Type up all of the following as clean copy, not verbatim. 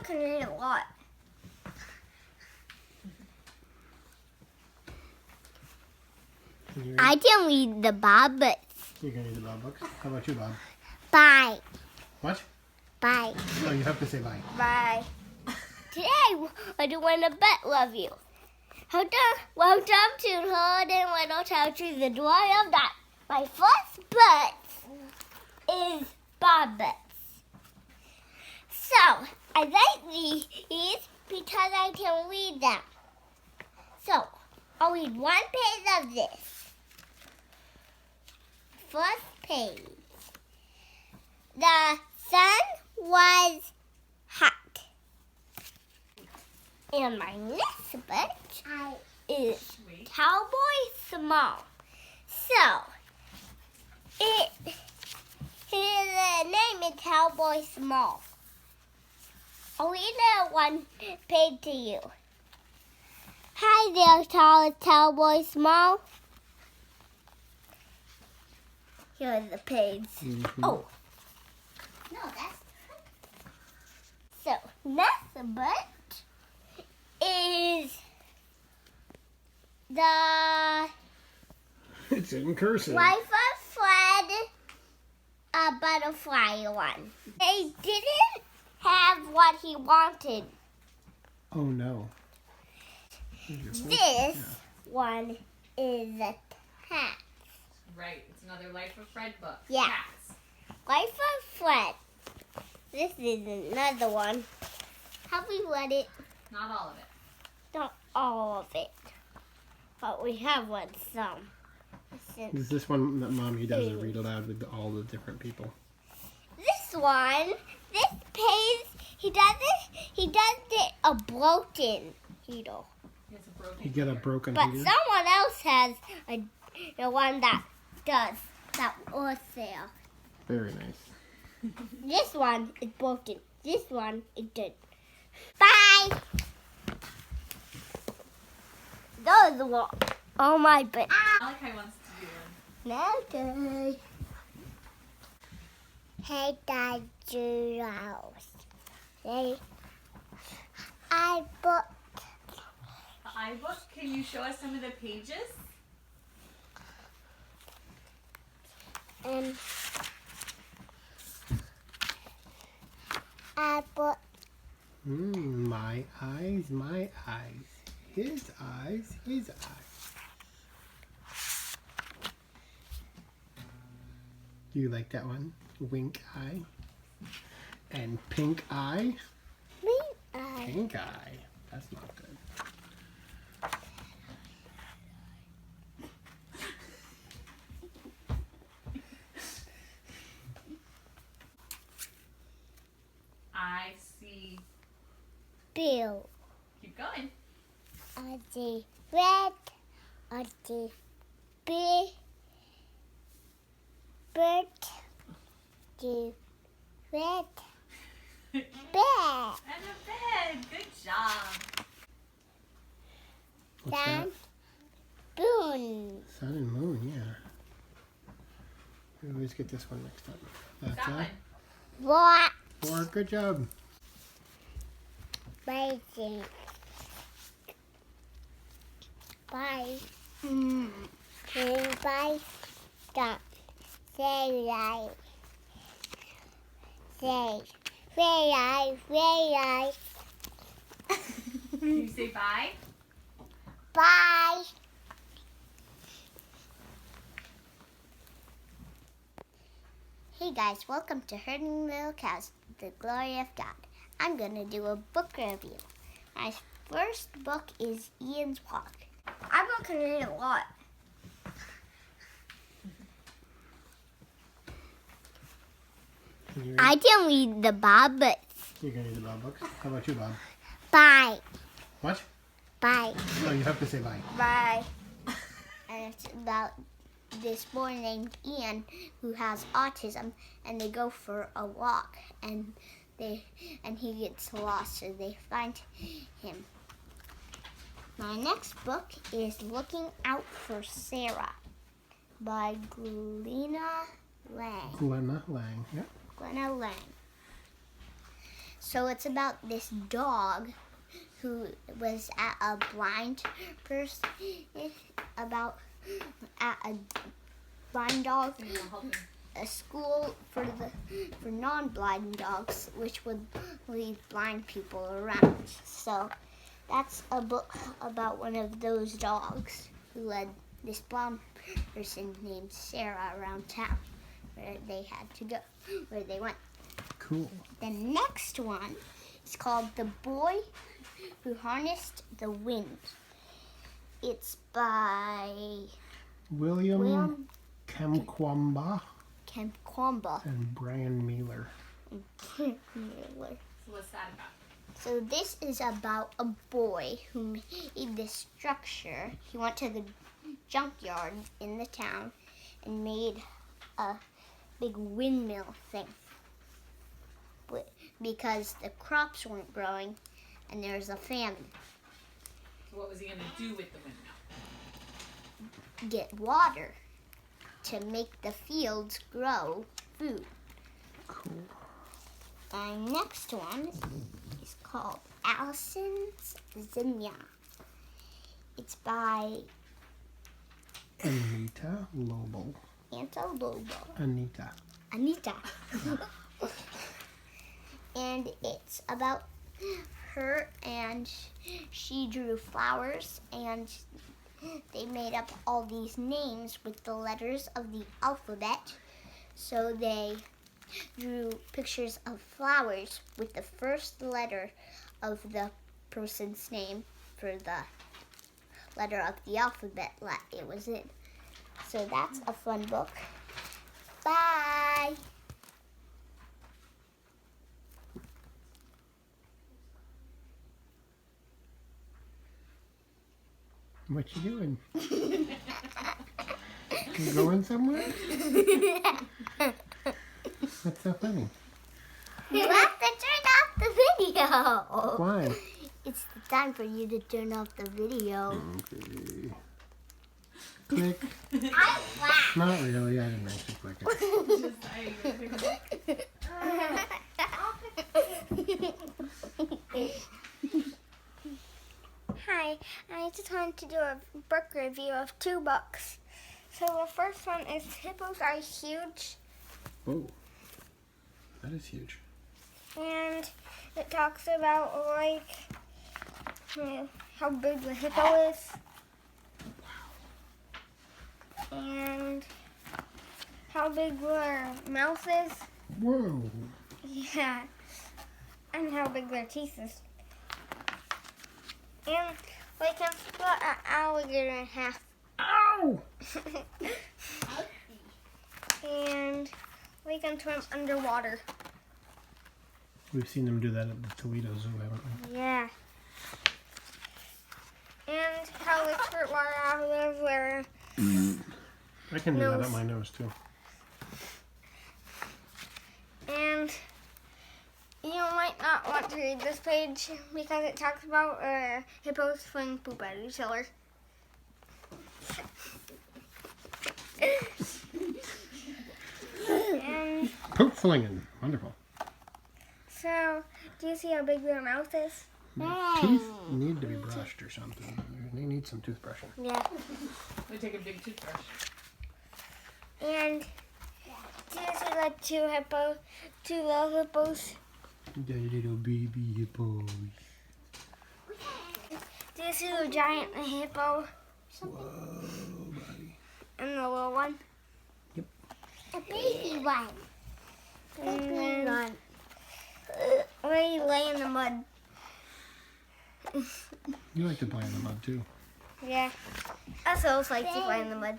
can read a lot. I can read the Bob books. You can read the Bob books? How about you, Bob? Bye. What? Bye. No, you have to say bye. Bye. Today, I do want to bet love you. Welcome to Hood and Little Child to the Glory of God. My first bet is Bob bets. So, I like these because I can read them. So, I'll read one page of this. First page. The sun was hot. And my next book is Cowboy Small. So, the name is Cowboy Small. I'll read that one page to you. Hi there, Cowboy Small. Here's the page. Mm-hmm. Oh. No, that's... So, next book is the It's in cursive. Life of Fred, a butterfly one. They didn't have what he wanted. Oh no. This one is a cat. Right, it's another Life of Fred book. Yeah. Cats. Life of Fred. This is another one. Have we read it? Not all of it. Not all of it. But we have read some. Is this one that Mommy does read aloud with all the different people? This one, this page, he does it a broken needle. It's a broken You get a ear. broken But heater? someone else has the one that does that was there. Very nice. This one is broken. This one is good. Bye. Those were all my books. Malachi wants to do one. Okay. Hey, Dad, Jules. Hey, I booked. The iBook, can you show us some of the pages? I booked. My eyes, my eyes. His eyes, his eyes. Do you like that one? Wink eye. And pink eye. Pink eye. That's not good. I see. Bill. Keep going. I see red. I see big bird. The red bear. And a bed. Good job. What's Sun, moon. that? Sun and moon, yeah. We always get this one mixed up. That's That one. What? Four. Good job. Waiting. Bye. Bye. Stop. Say right. Say. Say. Can you say bye? Bye. Hey guys, welcome to Herding Little Cows, the Glory of God. I'm going to do a book review. My first book is Ian's Walk. I'm not going to read a lot. I can read the Bob books. You can read the Bob books? How about you, Bob? Bye. What? Bye. No, you have to say bye. Bye. And it's about this boy named Ian who has autism, and they go for a walk, and he gets lost, so they find him. My next book is Looking Out for Sara by Glenna Lang. Glenna Lang. Yep. Glenna Lang. So it's about this dog who was at a blind person, at a blind dog, a school for non-blind dogs, which would leave blind people around. So that's a book about one of those dogs who led this blind person named Sara around town, where they went. Cool. The next one is called The Boy Who Harnessed the Wind. It's by William Kamkwamba Kamkwamba. and Brian Mealer. So what's that about? So this is about a boy who made this structure. He went to the junkyard in the town and made a big windmill thing. Because the crops weren't growing and there was a famine. So what was he going to do with the windmill? Get water to make the fields grow food. Cool. The next one is called Allison's Zinnia. It's by Anita Lobo. Anita. And it's about her, and she drew flowers, and they made up all these names with the letters of the alphabet. So they drew pictures of flowers with the first letter of the person's name for the letter of the alphabet it was in. So that's a fun book. Bye! What you doing? You going somewhere? What's so funny? You have to turn off the video. Why? It's the time for you to turn off the video. Okay. Click. I laughed. Not really. I didn't actually click it. Hi, I just wanted to do a book review of 2 books. So the first one is Hippos Are Huge, Oh, that is huge. and it talks about how big the hippo is, and how big their mouth is, Whoa. yeah, and how big their teeth is. And they can split an alligator in half. Ow! And we can swim underwater. We've seen them do that at the Toledo Zoo, haven't we? Yeah. And how they squirt water out of their I can do that Nose. at my nose too. And you might not want to read this page because it talks about hippos fling poop at each other. And Poop flinging. Wonderful. so, do you see how big their mouth is? Their teeth need to be brushed or something. They need some toothbrushing. Yeah. We take a big toothbrush. And do you see the two little hippos? The little baby hippos. Do you see the giant hippo Whoa, buddy. and the little one? A baby one. And then they lay in the mud. You like to play in the mud too. Yeah. I also like to play in the mud.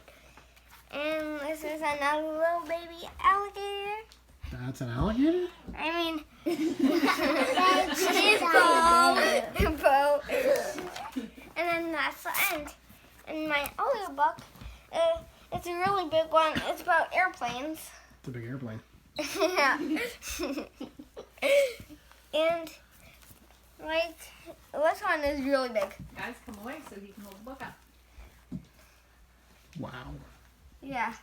And this is another little baby alligator. That's an alligator? I mean, Hippo. hippo. And then that's the end. And my other book, it's a really big one. It's about airplanes. It's a big airplane. Yeah. And this one is really big. Guys, come away so he can hold the book up. Wow. Yeah.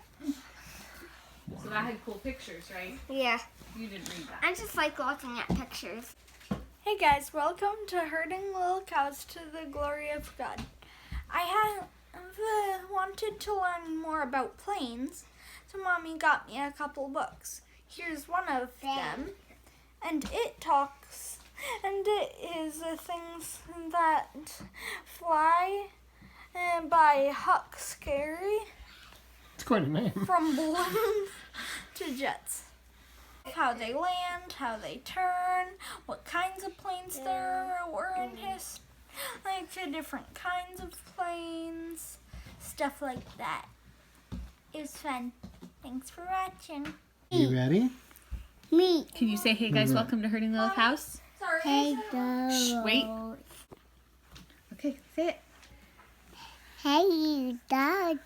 So that had cool pictures, right? Yeah. You didn't read that. I just like looking at pictures. Hey guys, welcome to Herding Little Cows to the Glory of God. I have wanted to learn more about planes, so Mommy got me a couple books. Here's one of them, and it talks, and it is Things That Fly by Huck Scary. It's quite a name. From balloons to jets. How they land, how they turn, what kinds of planes there were in history, like the different kinds of planes, stuff like that. It was fun. Thanks for watching. You ready? Me. Can you say, hey guys, welcome to Herding Little Cows? Sorry. Hey, dog. Wait. Okay, say it. Hey, you dog.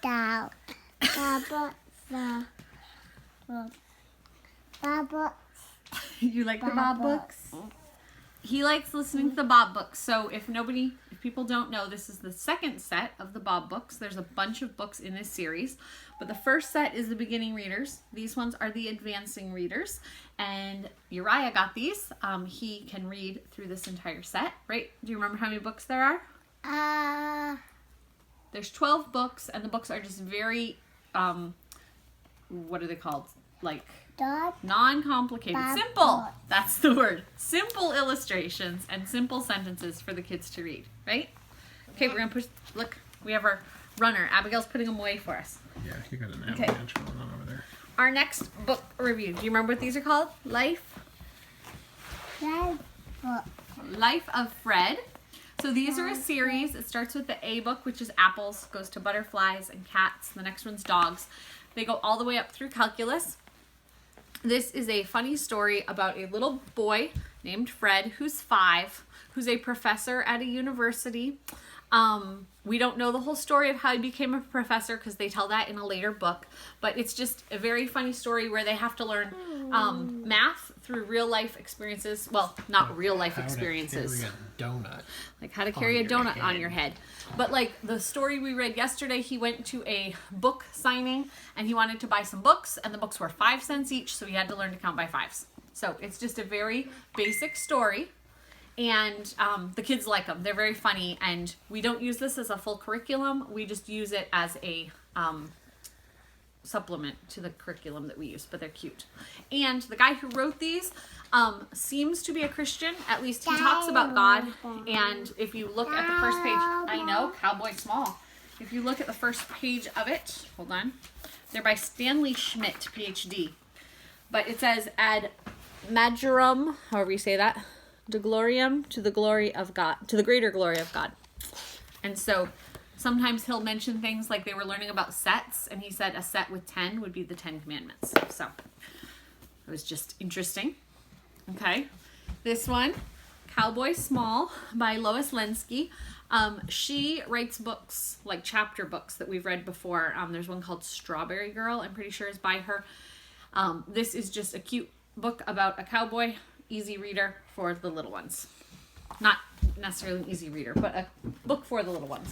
Baba. Baba. You like the Bob Bob books? He likes listening to the Bob books. So if people don't know, this is the second set of the Bob books. There's a bunch of books in this series, but the first set is the beginning readers. These ones are the advancing readers, and Uriah got these. He can read through this entire set, right? Do you remember how many books there are? There's 12 books, and the books are just very, what are they called? Like, non-complicated. Simple. That's the word. Simple illustrations and simple sentences for the kids to read, right? Okay, we're going to push, look, we have our runner. Abigail's putting them away for us. Yeah, you got an avalanche going on over there. Our next book review. Do you remember what these are called? Life of Fred. So these are a series. It starts with the A book, which is apples, goes to butterflies and cats. The next one's dogs. They go all the way up through calculus. This is a funny story about a little boy named Fred, who's 5, who's a professor at a university. We don't know the whole story of how he became a professor because they tell that in a later book, but it's just a very funny story where they have to learn math through real life experiences. Well, not real life experiences. How to carry a donut. Like how to carry a donut on your head. But like the story we read yesterday, he went to a book signing and he wanted to buy some books, and the books were 5 cents each, so he had to learn to count by 5s. So it's just a very basic story. And the kids like them. They're very funny, and we don't use this as a full curriculum. We just use it as a supplement to the curriculum that we use, but they're cute. And the guy who wrote these seems to be a Christian. At least he talks about God. And if you look at the first page, I know, Cowboy Small. If you look at the first page of it, hold on. They're by Stanley Schmidt, PhD. But it says, ad majorum, however you say that, de gloriam, to the glory of God, to the greater glory of God. And so sometimes he'll mention things like they were learning about sets, and he said a set with 10 would be the 10 commandments. So it was just interesting. Okay. This one, Cowboy Small by Lois Lenski. She writes books, like chapter books that we've read before. There's one called Strawberry Girl, I'm pretty sure is by her. This is just a cute book about a cowboy. Easy reader for the little ones. Not necessarily an easy reader, but a book for the little ones.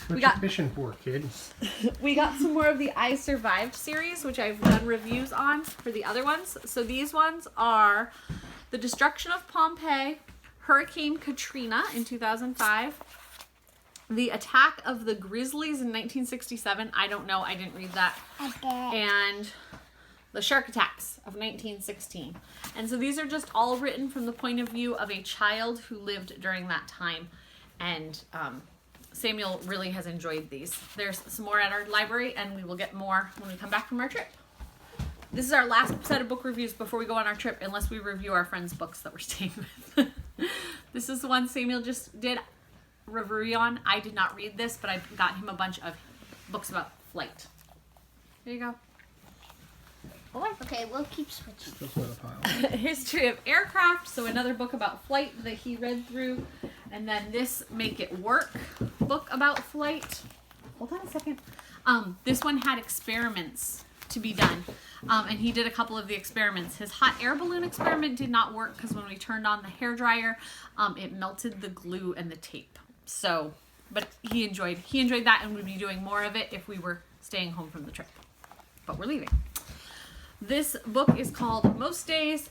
What you fishing for, kids? We got some more of the I Survived series, which I've done reviews on for the other ones. So these ones are The Destruction of Pompeii, Hurricane Katrina in 2005, The Attack of the Grizzlies in 1967. I don't know. I didn't read that. And The Shark Attacks of 1916. And so these are just all written from the point of view of a child who lived during that time. And Samuel really has enjoyed these. There's some more at our library, and we will get more when we come back from our trip. This is our last set of book reviews before we go on our trip, unless we review our friends' books that we're staying with. This is the one Samuel just did review on. I did not read this, but I got him a bunch of books about flight. There you go. Okay, we'll keep switching. Just with a pile. History of Aircraft, so another book about flight that he read through. And then this Make It Work book about flight. Hold on a second. This one had experiments to be done. And he did a couple of the experiments. His hot air balloon experiment did not work because when we turned on the hairdryer, it melted the glue and the tape. So, but he enjoyed that, and we'd be doing more of it if we were staying home from the trip. But we're leaving. This book is called Most Days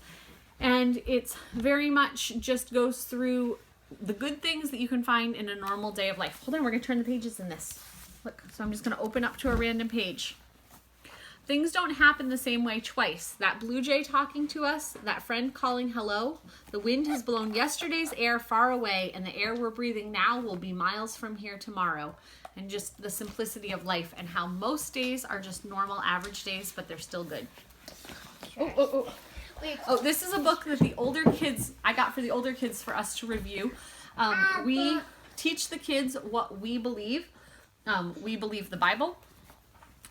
And it's very much just goes through the good things that you can find in a normal day of life. Hold on, we're going to turn the pages in this. Look, so I'm just going to open up to a random page. Things don't happen the same way twice. That blue jay talking to us, that friend calling hello. The wind has blown yesterday's air far away, and the air we're breathing now will be miles from here tomorrow. And just the simplicity of life and how most days are just normal average days, but they're still good. Oh, this is a book that the older kids, I got for the older kids for us to review. We teach the kids what we believe. We believe the Bible.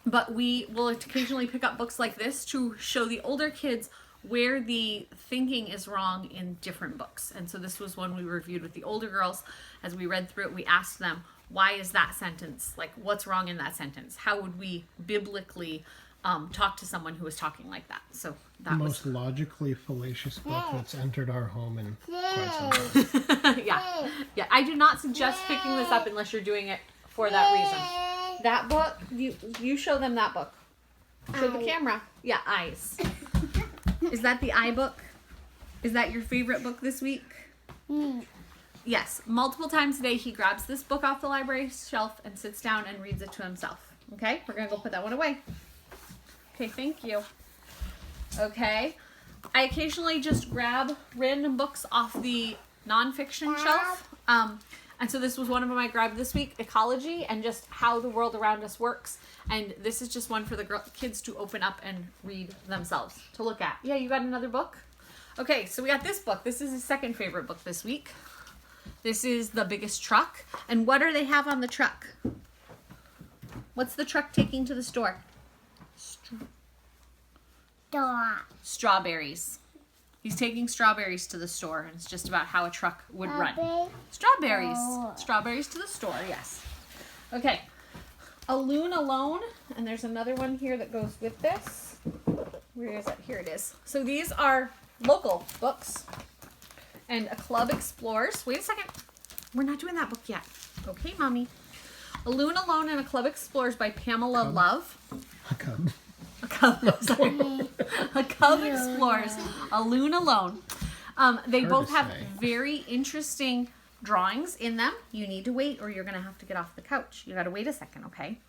But we will occasionally pick up books like this to show the older kids where the thinking is wrong in different books. And so this was one we reviewed with the older girls. As we read through it, we asked them, why is that sentence? Like, what's wrong in that sentence? How would we biblically talk to someone who was talking like that? So that most logically fallacious book that's entered our home in quite some time. Yeah. I do not suggest picking this up unless you're doing it for that reason. That book, you show them that book. Show the camera. Yeah, eyes. Is that the eye book? Is that your favorite book this week? Yes. Multiple times a day, he grabs this book off the library shelf and sits down and reads it to himself. Okay? We're going to go put that one away. Okay, thank you. Okay. I occasionally just grab random books off the nonfiction shelf. And so this was one of them I grabbed this week, ecology and just how the world around us works. And this is just one for the kids to open up and read themselves, to look at. Yeah, you got another book? Okay, so we got this book. This is his second favorite book this week. This is The Biggest Truck. And what do they have on the truck? What's the truck taking to the store? Strawberries. He's taking strawberries to the store, and it's just about how a truck would run. Strawberries. Strawberries to the store, yes. Okay. A Loon Alone, and there's another one here that goes with this. Where is it? Here it is. So these are local books. And A Club Explores. Wait a second. We're not doing that book yet. Okay, Mommy. A Loon Alone and A Club Explores by Pamela Love. A cub. A cub, sorry. A Cub Explores, A Loon Alone. They both have very interesting drawings in them. You need to wait or you're going to have to get off the couch. You got to wait a second, okay?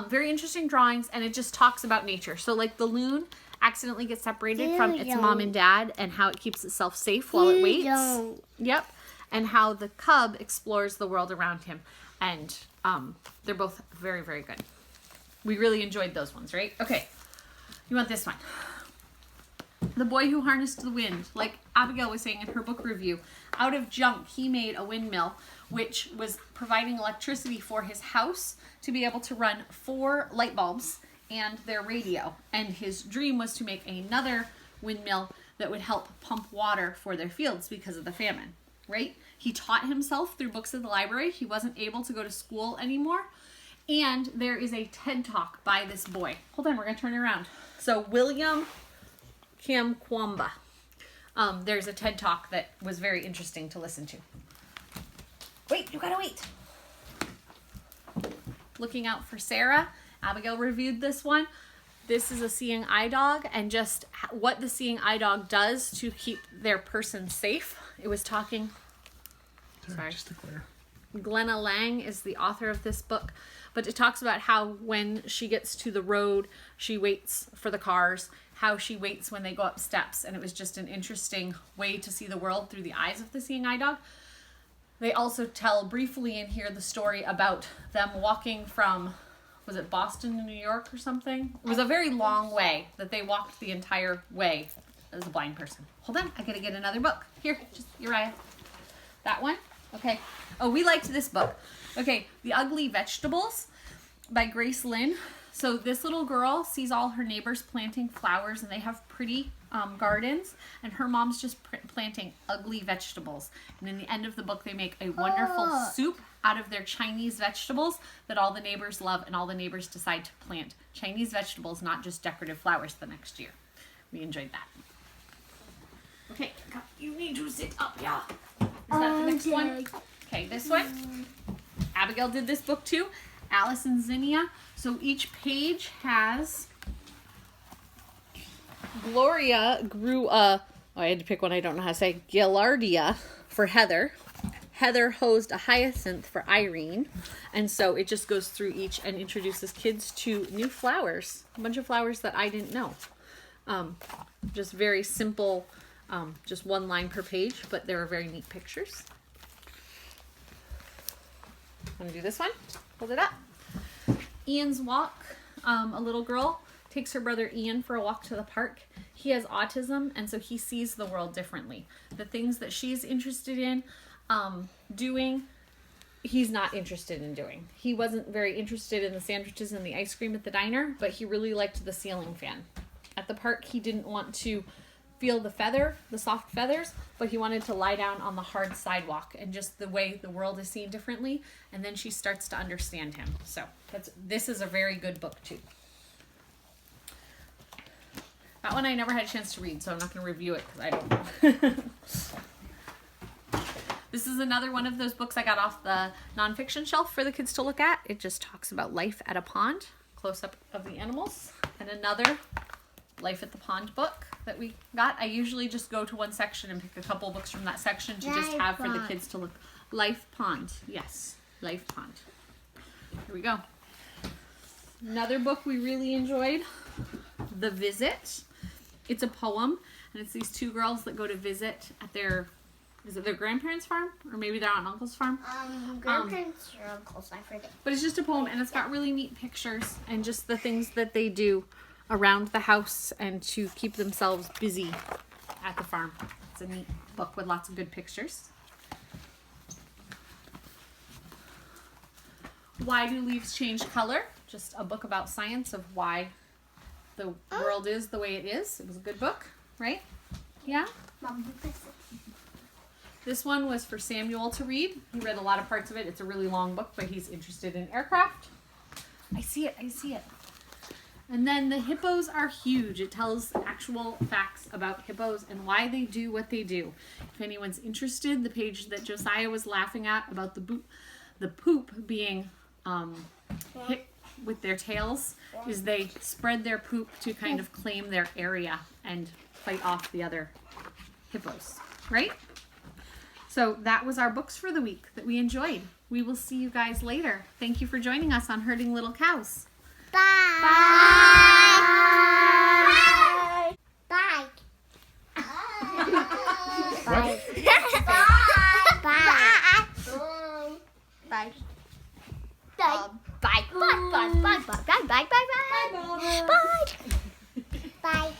Very interesting drawings, and it just talks about nature. So like the loon accidentally gets separated from its mom and dad and how it keeps itself safe while it waits. Yep. And how the cub explores the world around him. And they're both very, very good. We really enjoyed those ones, right? Okay. You want this one. The Boy Who Harnessed the Wind. Like Abigail was saying in her book review, out of junk, he made a windmill which was providing electricity for his house to be able to run 4 light bulbs and their radio. And his dream was to make another windmill that would help pump water for their fields because of the famine, right? He taught himself through books of the library. He wasn't able to go to school anymore. And there is a TED Talk by this boy. Hold on, we're going to turn it around. So William Kamkwamba. There's a TED Talk that was very interesting to listen to. Wait, you gotta wait. Looking Out for Sara. Abigail reviewed this one. This is a seeing eye dog and just what the seeing eye dog does to keep their person safe. It was talking... Sorry. Just to clear. Glenna Lang is the author of this book, but it talks about how when she gets to the road, she waits for the cars, how she waits when they go up steps, and it was just an interesting way to see the world through the eyes of the seeing eye dog. They also tell briefly in here the story about them walking from, was it Boston to New York or something? It was a very long way that they walked the entire way as a blind person. Hold on, I gotta get another book. Here, just Uriah. That one? Okay. Oh, we liked this book. Okay, The Ugly Vegetables by Grace Lynn. So this little girl sees all her neighbors planting flowers and they have pretty gardens, and her mom's just planting ugly vegetables. And in the end of the book, they make a wonderful soup out of their Chinese vegetables that all the neighbors love, and all the neighbors decide to plant Chinese vegetables, not just decorative flowers, the next year. We enjoyed that. Okay, you need to sit up, yeah. Is that the next one? Okay, this one. Abigail did this book too. Alice and Zinnia. So each page has... Gloria grew a Oh, I had to pick one I don't know how to say. Gaillardia for Heather. Heather hosed a hyacinth for Irene. And so it just goes through each and introduces kids to new flowers. A bunch of flowers that I didn't know. Just very simple, just one line per page, but there are very neat pictures. Want to do this one? Hold it up. Ian's walk. A little girl takes her brother Ian for a walk to the park. He has autism, and so he sees the world differently. The things that she's interested in doing, he's not interested in doing. He wasn't very interested in the sandwiches and the ice cream at the diner, but he really liked the ceiling fan. At the park, he didn't want to feel the soft feathers, but he wanted to lie down on the hard sidewalk and just the way the world is seen differently. And then she starts to understand him. So this is a very good book too. That one I never had a chance to read, so I'm not going to review it because I don't know. This is another one of those books I got off the nonfiction shelf for the kids to look at. It just talks about life at a pond, close-up of the animals. And another Life at the Pond book that we got. I usually just go to one section and pick a couple books from that section to just have for the kids to look. Life Pond. Yes, Life Pond. Here we go. Another book we really enjoyed, The Visit. It's a poem, and it's these two girls that go to visit at their grandparents' farm? Or maybe their aunt and uncle's farm? Grandparents or uncles, I forget. But it's just a poem, and it's got really neat pictures and just the things that they do around the house and to keep themselves busy at the farm. It's a neat book with lots of good pictures. Why Do Leaves Change Color? Just a book about science of why the world is the way it is. It was a good book, right? Yeah? This one was for Samuel to read. He read a lot of parts of it. It's a really long book, but he's interested in aircraft. I see it. And then The Hippos Are Huge. It tells actual facts about hippos and why they do what they do. If anyone's interested, the page that Josiah was laughing at about the poop being hit with their tails is they spread their poop to kind of claim their area and fight off the other hippos, right? So that was our books for the week that we enjoyed. We will see you guys later. Thank you for joining us on Herding Little Cows. Bye. Bye. Bye. Bye. Bye. Bye. Bye. Bye. Bye. Bye. Bye. Bye. Bye. Bye. Bye. Bye. Bye. Bye.